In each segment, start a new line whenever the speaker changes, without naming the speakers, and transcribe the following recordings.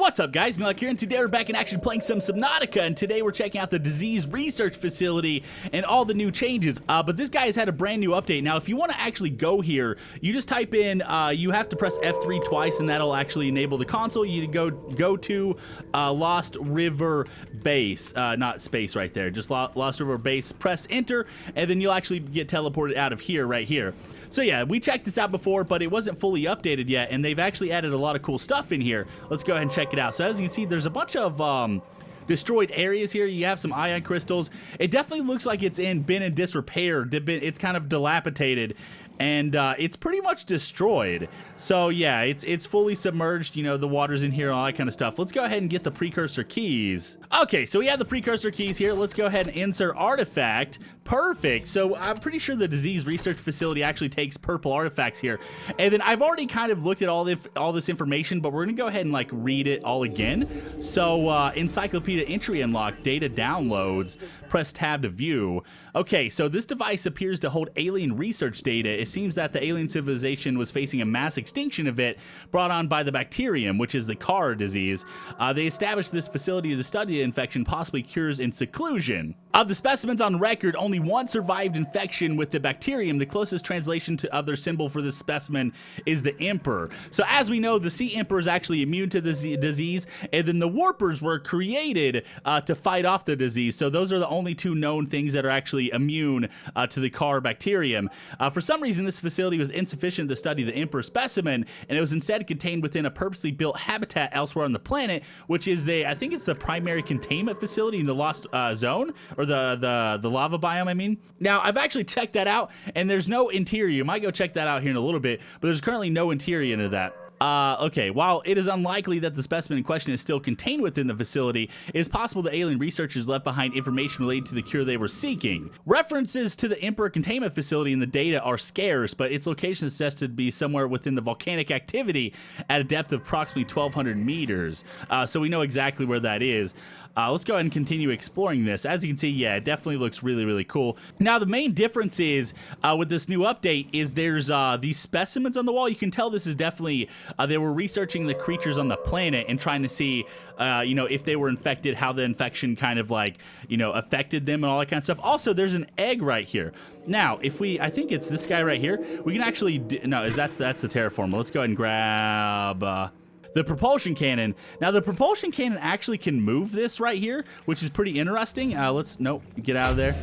What's up, guys? MeatyLock here, and today we're back in action playing some Subnautica, and today we're checking out the disease research facility and all the new changes. But this guy has had a brand new update. Now, if you want to actually go here, you just type in, you have to press F3 twice, and that'll actually enable the console. You go to Lost River Base, not space right there, just Lost River Base, press enter, and then you'll actually get teleported out of here, right here. So yeah, we checked this out before, but it wasn't fully updated yet, and they've actually added a lot of cool stuff in here. Let's go ahead and check it out. So as you can see, there's a bunch of destroyed areas here. You have some ion crystals. It definitely looks like it's been in disrepair. It's kind of dilapidated, and it's pretty much destroyed. So yeah, it's fully submerged. You know, the water's in here, all that kind of stuff. Let's go ahead and get the precursor keys. Okay, so we have the precursor keys here. Let's go ahead and insert artifact. Perfect. So I'm pretty sure the disease research facility actually takes purple artifacts here. And then I've already kind of looked at all this information, but we're gonna go ahead and like read it all again. So encyclopedia entry unlocked, data downloads, press tab to view. Okay, so this device appears to hold alien research data. It seems that the alien civilization was facing a mass extinction event brought on by the bacterium, which is the CAR disease. They established this facility to study the infection, possibly cures in seclusion. Of the specimens on record, only one survived infection with the bacterium. The closest translation of their symbol for this specimen is the Emperor. So as we know, the Sea Emperor is actually immune to the disease, and then the Warpers were created to fight off the disease. So those are the only two known things that are actually immune to the CAR bacterium. For some reason, this facility was insufficient to study the Emperor specimen, and it was instead contained within a purposely built habitat elsewhere on the planet, which is I think it's the primary containment facility in the Lost Zone, or the lava biome, I mean. Now, I've actually checked that out, and there's no interior. You might go check that out here in a little bit, but there's currently no interior into that. Okay, while it is unlikely that the specimen in question is still contained within the facility, it is possible the alien researchers left behind information related to the cure they were seeking. References to the Emperor containment facility in the data are scarce, but its location is suggested to be somewhere within the volcanic activity at a depth of approximately 1,200 meters. So we know exactly where that is. Let's go ahead and continue exploring this. As you can see, yeah, it definitely looks really, really cool. Now, the main difference is with this new update is there's these specimens on the wall. You can tell this is definitely, they were researching the creatures on the planet and trying to see, you know, if they were infected, how the infection kind of like, you know, affected them and all that kind of stuff. Also, there's an egg right here. Now, if I think it's this guy right here, we can actually, no, that's the terraformer. Let's go ahead and grab, the propulsion cannon. Now, the propulsion cannon actually can move this right here, which is pretty interesting. Nope, get out of there.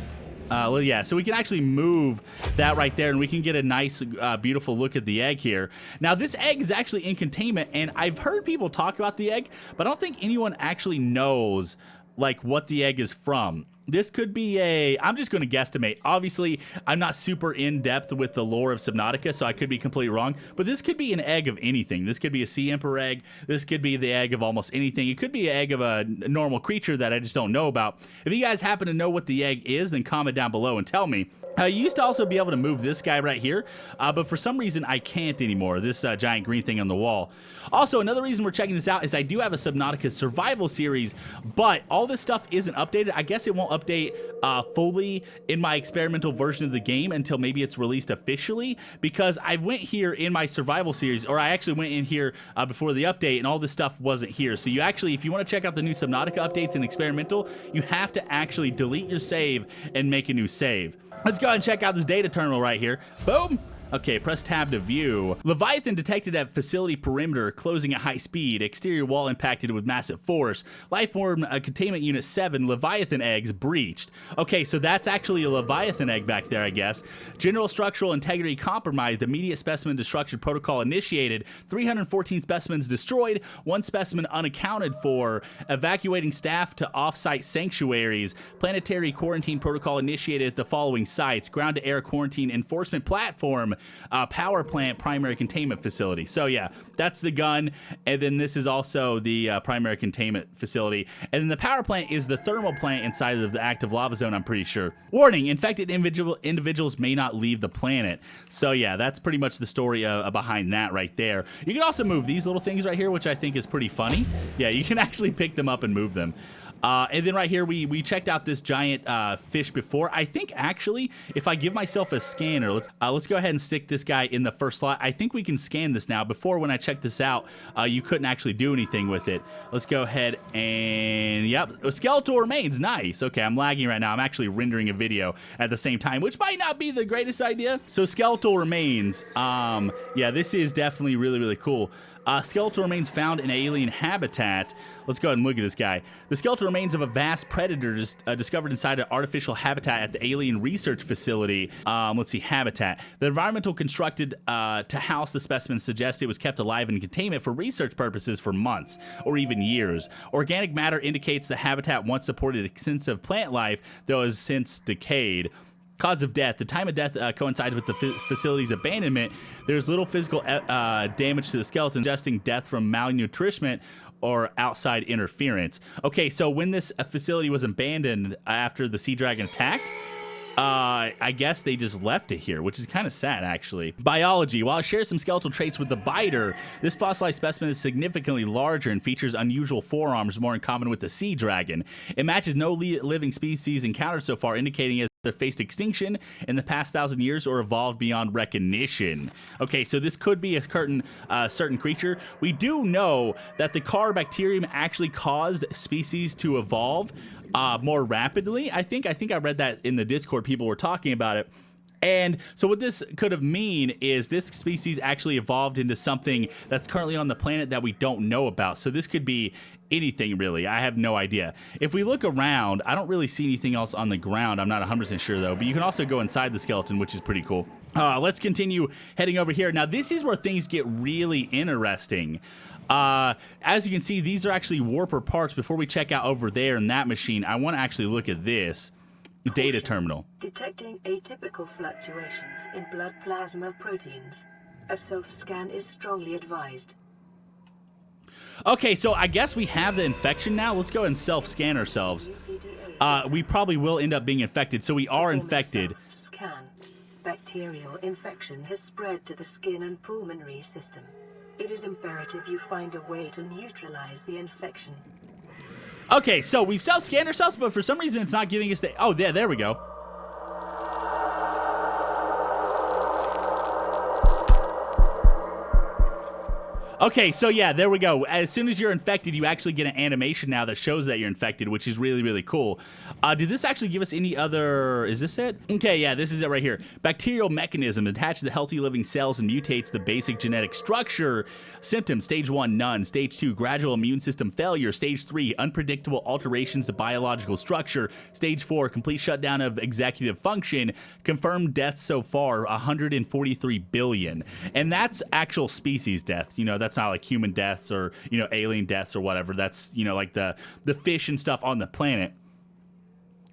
Well, yeah, so we can actually move that right there, and we can get a nice, beautiful look at the egg here. Now, this egg is actually in containment, and I've heard people talk about the egg, but I don't think anyone actually knows, like, what the egg is from. This could be I'm just going to guesstimate. Obviously, I'm not super in-depth with the lore of Subnautica, so I could be completely wrong. But this could be an egg of anything. This could be a Sea Emperor egg. This could be the egg of almost anything. It could be an egg of a normal creature that I just don't know about. If you guys happen to know what the egg is, then comment down below and tell me. You used to also be able to move this guy right here, but for some reason I can't anymore, this giant green thing on the wall. Also, another reason we're checking this out is I do have a Subnautica survival series, but all this stuff isn't updated. I guess it won't update fully in my experimental version of the game until maybe it's released officially, because I went here in my survival series, or I actually went in here before the update, and all this stuff wasn't here. So you actually, if you want to check out the new Subnautica updates in experimental, you have to actually delete your save and make a new save. Let's go ahead and check out this data terminal right here. Boom. Okay, press tab to view. Leviathan detected at facility perimeter, closing at high speed. Exterior wall impacted with massive force. Lifeform containment unit 7, Leviathan eggs breached. Okay, so that's actually a Leviathan egg back there, I guess. General structural integrity compromised. Immediate specimen destruction protocol initiated. 314 specimens destroyed. 1 specimen unaccounted for. Evacuating staff to off-site sanctuaries. Planetary quarantine protocol initiated at the following sites: ground to air quarantine enforcement platform, power plant, primary containment facility. So yeah, that's the gun, and then this is also the primary containment facility, and then the power plant is the thermal plant inside of the active lava zone, I'm pretty sure. Warning, infected individuals may not leave the planet. So yeah, that's pretty much the story behind that right there. You can also move these little things right here, which I think is pretty funny. Yeah, you can actually pick them up and move them. And then right here, we checked out this giant fish before. I think actually, if I give myself a scanner, let's go ahead and stick this guy in the first slot. I think we can scan this now. Before, when I checked this out, you couldn't actually do anything with it. Let's go ahead and, yep, Skeletal Remains, nice. Okay, I'm lagging right now. I'm actually rendering a video at the same time, which might not be the greatest idea. So Skeletal Remains, yeah, this is definitely really, really cool. Skeletal remains found in alien habitat. Let's go ahead and look at this guy. The skeletal remains of a vast predator discovered inside an artificial habitat at the alien research facility. Let's see, habitat. The environmental constructed to house the specimen suggests it was kept alive in containment for research purposes for months or even years. Organic matter indicates the habitat once supported extensive plant life, though has since decayed. Cause of death. The time of death coincides with the facility's abandonment. There's little physical damage to the skeleton, suggesting death from malnutrition or outside interference. Okay, so when this facility was abandoned after the sea dragon attacked, I guess they just left it here, which is kind of sad, actually. Biology. While it shares some skeletal traits with the biter, this fossilized specimen is significantly larger and features unusual forearms more in common with the sea dragon. It matches no living species encountered so far, indicating it either faced extinction in the past 1,000 years or evolved beyond recognition. Okay, so this could be a certain creature. We do know that the car bacterium actually caused species to evolve more rapidly. I think I read that in the Discord. People were talking about it. And so what this could have mean is this species actually evolved into something that's currently on the planet that we don't know about. So this could be anything, really. I have no idea. If we look around, I don't really see anything else on the ground. I'm not 100% sure, though. But you can also go inside the skeleton, which is pretty cool. Let's continue heading over here. Now, this is where things get really interesting. As you can see, these are actually warper parts. Before we check out over there in that machine, I want to actually look at this data terminal.
Detecting atypical fluctuations in blood plasma proteins. A self-scan is strongly advised.
Okay, so I guess we have the infection now. Let's go and self-scan ourselves. We probably will end up being infected, so we are infected.
Scan. Bacterial infection has spread to the skin and pulmonary system. It is imperative you find a way to neutralize the infection.
Okay, so we've self-scanned ourselves, but for some reason it's not giving us the... Oh, there we go. Okay, so yeah, there we go. As soon as you're infected, you actually get an animation now that shows that you're infected, which is really, really cool. Did this actually give us any other... Is this it? Okay, yeah, this is it right here. Bacterial mechanism attached to the healthy living cells and mutates the basic genetic structure. Symptoms, stage 1, none. Stage 2, gradual immune system failure. Stage 3, unpredictable alterations to biological structure. Stage 4, complete shutdown of executive function. Confirmed deaths so far, 143 billion. And that's actual species death. You know, that's not like human deaths or, you know, alien deaths or whatever. That's, you know, like the fish and stuff on the planet,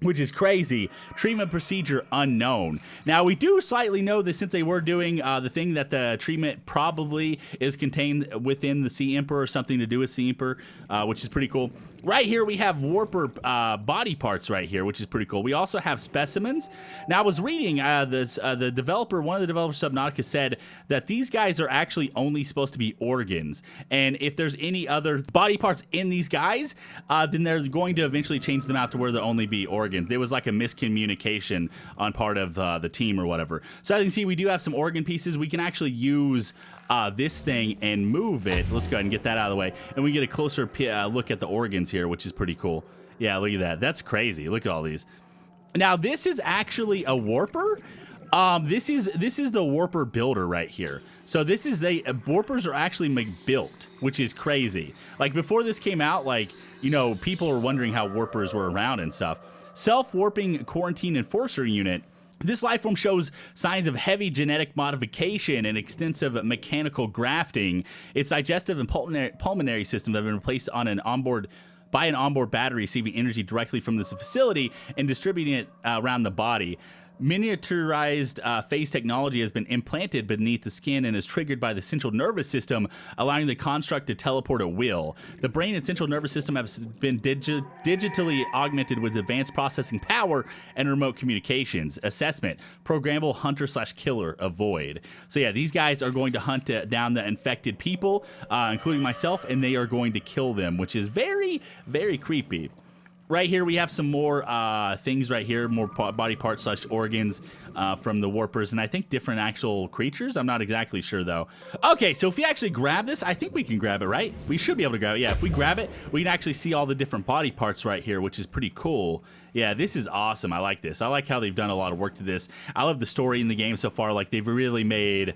which is crazy. Treatment procedure unknown. Now, we do slightly know that since they were doing the thing that the treatment probably is contained within the Sea Emperor, or something to do with Sea Emperor, which is pretty cool. Right here, we have warper body parts right here, which is pretty cool. We also have specimens. Now, I was reading the developer, one of the developers of Subnautica said that these guys are actually only supposed to be organs. And if there's any other body parts in these guys, then they're going to eventually change them out to where they'll only be organs. There was like a miscommunication on part of the team or whatever. So as you can see, we do have some organ pieces. We can actually use this thing and move it. Let's go ahead and get that out of the way. And we get a closer look at the organs here, which is pretty cool. Yeah, look at that. That's crazy. Look at all these. Now, this is actually a warper. This is the warper builder right here. So this is warpers are actually built, which is crazy. Like before this came out, like, you know, people were wondering how warpers were around and stuff. Self-warping quarantine enforcer unit. This life form shows signs of heavy genetic modification and extensive mechanical grafting. Its digestive and pulmonary systems have been replaced on an onboard battery, receiving energy directly from this facility and distributing it around the body. Miniaturized phase technology has been implanted beneath the skin and is triggered by the central nervous system, allowing the construct to teleport at will. The brain and central nervous system have been digitally augmented with advanced processing power and remote communications. Assessment: programmable hunter/killer. Avoid. So yeah, these guys are going to hunt down the infected people, including myself, and they are going to kill them, which is very, very creepy. Right here, we have some more things right here, more body parts / organs from the warpers, and I think different actual creatures. I'm not exactly sure, though. Okay, so if we actually grab this, I think we can grab it, right? We should be able to grab it. Yeah, if we grab it, we can actually see all the different body parts right here, which is pretty cool. Yeah, this is awesome. I like this. I like how they've done a lot of work to this. I love the story in the game so far. Like, they've really made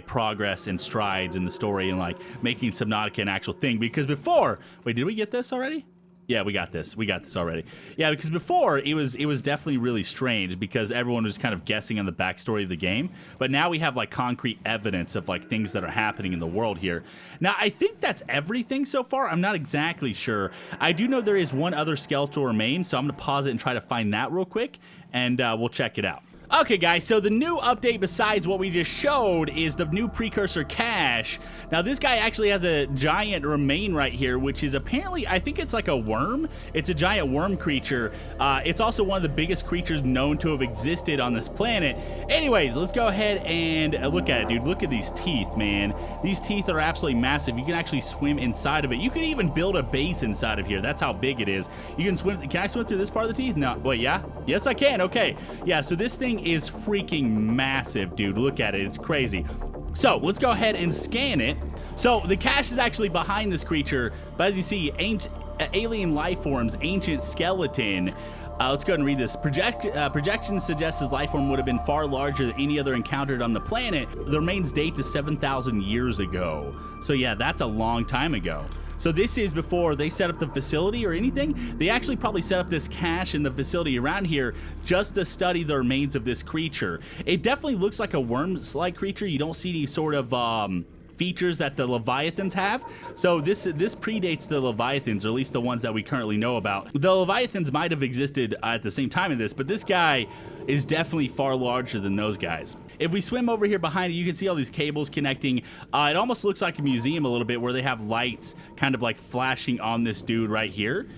progress and strides in the story and, like, making Subnautica an actual thing. Because before... Wait, did we get this already? Yeah, we got this. We got this already. Yeah, because before it was definitely really strange because everyone was kind of guessing on the backstory of the game. But now we have like concrete evidence of like things that are happening in the world here. Now, I think that's everything so far. I'm not exactly sure. I do know there is one other skeletal remain, so I'm going to pause it and try to find that real quick, and we'll check it out. Okay, guys, so the new update besides what we just showed is the new Precursor Cache. Now, this guy actually has a giant remain right here, which is apparently, I think it's like a worm. It's a giant worm creature. It's also one of the biggest creatures known to have existed on this planet. Anyways, let's go ahead and look at it, dude. Look at these teeth, man. These teeth are absolutely massive. You can actually swim inside of it. You can even build a base inside of here. That's how big it is. You can swim. Can I swim through this part of the teeth? No. Wait, yeah? Yes, I can. Okay. Yeah, so this thing is freaking massive, dude. Look at it. It's crazy. So let's go ahead and scan it. So the cache is actually behind this creature, but as you see, ancient alien life forms, ancient skeleton. Let's go ahead and read this. Projections suggest this life form would have been far larger than any other encountered on the planet. The remains date to 7,000 years ago. So yeah, that's a long time ago. So this is before they set up the facility or anything. They actually probably set up this cache in the facility around here just to study the remains of this creature. It definitely looks like a worm-like creature. You don't see any sort of features that the Leviathans have. So this predates the Leviathans, or at least the ones that we currently know about. The Leviathans might have existed at the same time in this, but this guy is definitely far larger than those guys. If we swim over here behind it, you can see all these cables connecting. It almost looks like a museum a little bit, where they have lights kind of like flashing on this dude right here.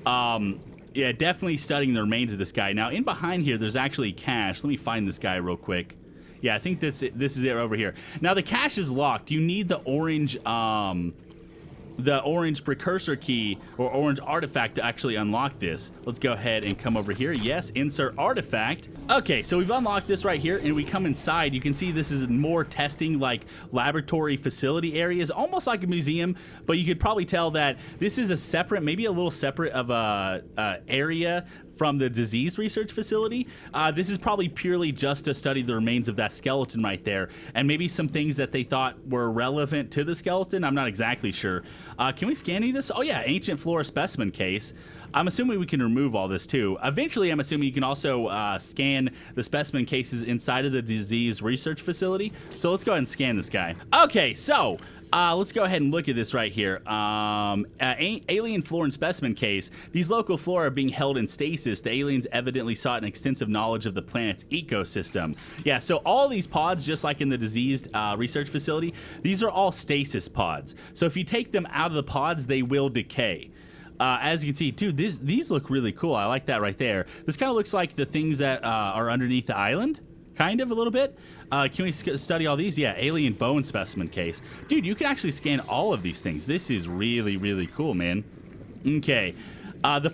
Yeah, definitely studying the remains of this guy. Now, in behind here, there's actually a cache. Let me find this guy real quick. Yeah, I think this is it over here. Now, the cache is locked. You need the orange precursor key or orange artifact to actually unlock this. Let's go ahead and come over here. Yes, insert artifact. Okay, so we've unlocked this right here, and we come inside. You can see this is more testing, like laboratory facility areas, almost like a museum, but you could probably tell that this is a separate, maybe a little separate of a area from the disease research facility. This is probably purely just to study the remains of that skeleton right there, and maybe some things that they thought were relevant to the skeleton. I'm not exactly sure. Can we scan any of this? Oh yeah, ancient flora specimen case. I'm assuming we can remove all this too. Eventually, I'm assuming you can also scan the specimen cases inside of the disease research facility. So let's go ahead and scan this guy. Okay, so let's go ahead and look at this right here. Alien flora and specimen case. These local flora are being held in stasis. The aliens evidently sought an extensive knowledge of the planet's ecosystem. Yeah, so all these pods, just like in the diseased research facility, these are all stasis pods. So if you take them out of the pods, they will decay. As you can see, dude, these look really cool. I like that right there. This kind of looks like the things that are underneath the island, kind of a little bit. Can we study all these? Yeah, alien bone specimen case. Dude, you can actually scan all of these things. This is really, really cool, man. Okay.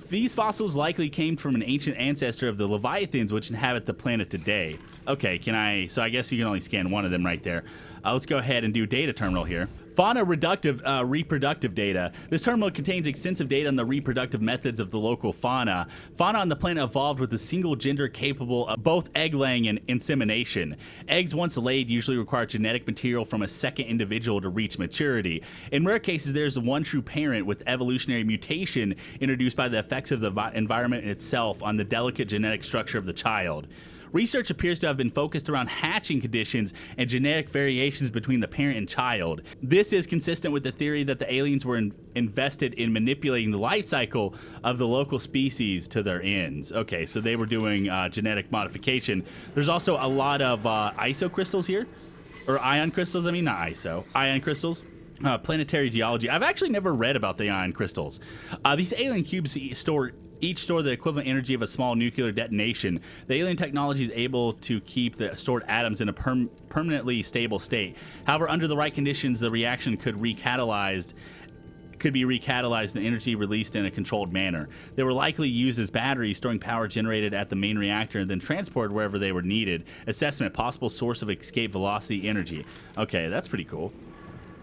These fossils likely came from an ancient ancestor of the Leviathans, which inhabit the planet today. Okay, so I guess you can only scan one of them right there. Let's go ahead and do data terminal here. Fauna reproductive data. This terminal contains extensive data on the reproductive methods of the local fauna. Fauna on the planet evolved with a single gender capable of both egg laying and insemination. Eggs once laid usually require genetic material from a second individual to reach maturity. In rare cases, there's one true parent with evolutionary mutation introduced by the effects of the environment itself on the delicate genetic structure of the child. Research appears to have been focused around hatching conditions and genetic variations between the parent and child. This is consistent with the theory that the aliens were invested in manipulating the life cycle of the local species to their ends. Okay, so they were doing genetic modification. There's also a lot of ISO crystals here, or ion crystals, I mean, not ISO, ion crystals. Planetary geology. I've actually never read about the ion crystals. These alien cubes each store the equivalent energy of a small nuclear detonation. The alien technology is able to keep the stored atoms in a permanently stable state. However, under the right conditions, the reaction could could be recatalyzed and energy released in a controlled manner. They were likely used as batteries, storing power generated at the main reactor and then transported wherever they were needed. Assessment, possible source of escape velocity energy. Okay, that's pretty cool.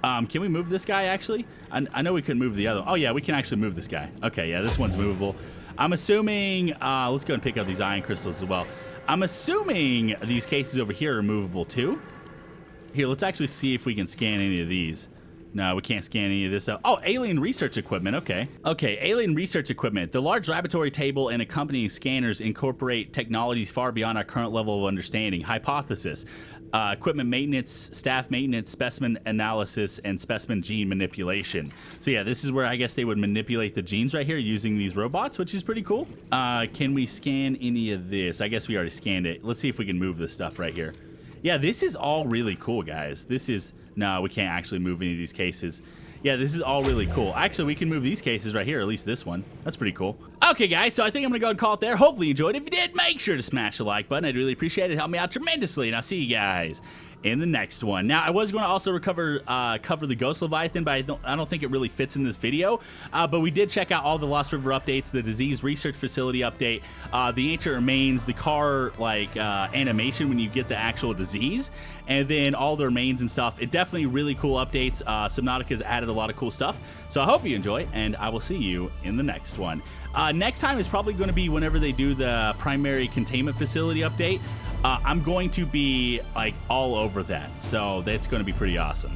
Can we move this guy, actually? I know we couldn't move the other. Oh, yeah, we can actually move this guy. Okay, yeah, this one's movable. I'm assuming... let's go and pick up these iron crystals as well. I'm assuming these cases over here are movable, too. Here, let's actually see if we can scan any of these. No, we can't scan any of this out. Oh, alien research equipment. Okay. Okay, alien research equipment. The large laboratory table and accompanying scanners incorporate technologies far beyond our current level of understanding. Hypothesis. Equipment maintenance, staff maintenance, specimen analysis, and specimen gene manipulation. So yeah, this is where I guess they would manipulate the genes right here using these robots, which is pretty cool. Can we scan any of this? I guess we already scanned it. Let's see if we can move this stuff right here. Yeah, this is all really cool, guys. This is... No, we can't actually move any of these cases. Yeah, this is all really cool. Actually, we can move these cases right here, at least this one. That's pretty cool. Okay, guys, so I think I'm going to go ahead and call it there. Hopefully you enjoyed. If you did, make sure to smash the like button. I'd really appreciate it. Help me out tremendously, and I'll see you guys in the next one. Now, I was going to also cover the Ghost Leviathan, but I don't think it really fits in this video. But we did check out all the Lost River updates, the Disease Research Facility update, the Ancient Remains, the car animation when you get the actual disease, and then all the remains and stuff. It definitely really cool updates. Subnautica's added a lot of cool stuff. So I hope you enjoy, and I will see you in the next one. Next time is probably going to be whenever they do the primary containment facility update. I'm going to be like all over that, so that's going to be pretty awesome.